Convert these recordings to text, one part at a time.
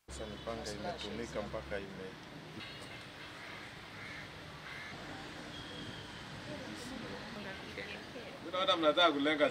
Sasa mipanga imetumika mpaka ime Unaona mnataka kulenga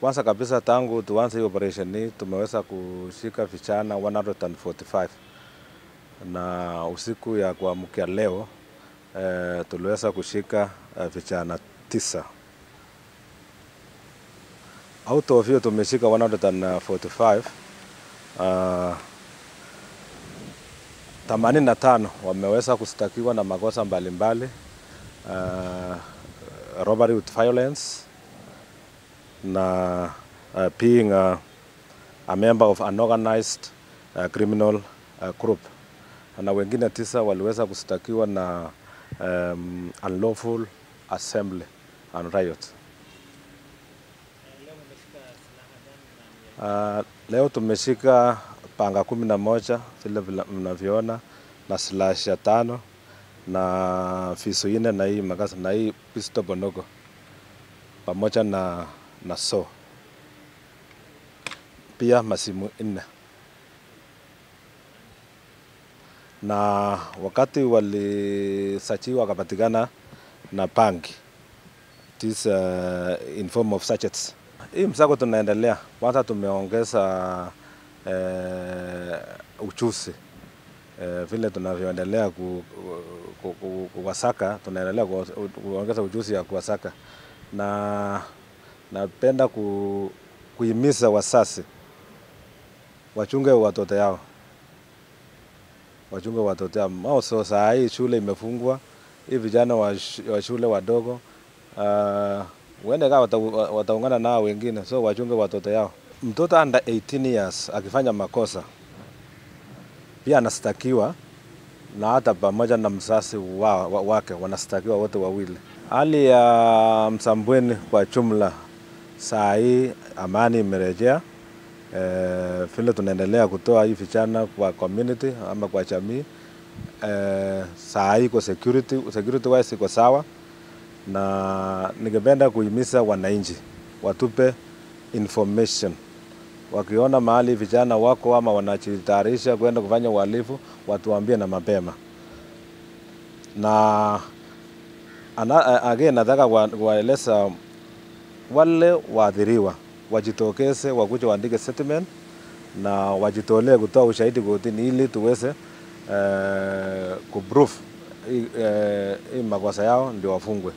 Kwanza kabisa tangu tuanze hii operation hii tumeweza kushika vijana 145 na usiku ya kuamkia leo tuliweza kushika vijana 9. Out of hiyo tumeshika 145, 85 wameweza kushtakiwa na makosa mbalimbali, robbery with violence na being a member of an organized criminal group, na wengine 9 waliweza kushtakiwa na unlawful assembly and riot. Leo tumeshika panga 11 vile mnavyoona na slash 5 na visu 4 na hii makasi na hii pistol bondogo pamoja na saw, pia masimu 4. Na wakati walisachiwa wakapatikana na bangi this in form of sachets. Hii msako tunaendelea. Kwanza tumeongeza uchuzi vile tunavyoendelea kuwasaka, tunaendelea kuongeza ujuzi ya kuwasaka, na napenda kuhimiza wazazi wachunge watoto yao, So saa hii shule imefungwa, hii vijana wa shule wadogo wende kama wataungana nao wengine, so wachunge watoto yao. Mtoto under 18 years akifanya makosa pia anastakiwa, na hata pamoja na mzazi wake wanastakiwa wote wawili. Hali ya Msambweni kwa jumla saa hii amani imerejea. Vile tunaendelea kutoa hii vijana kwa community ama kwa jamii, saa hii kwa security wise iko sawa, na ningependa kuhimiza wananchi watupe information. Wakiona mahali vijana wako ama wanajitayarisha kwenda kufanya uhalifu, watuambie na mapema. Na again nataka kuwaeleza wale waathiriwa wajitokeze, wakuje waandike statement na wajitolee kutoa ushahidi kotini ili tuweze kuprove hii makosa yao ndio wafungwe.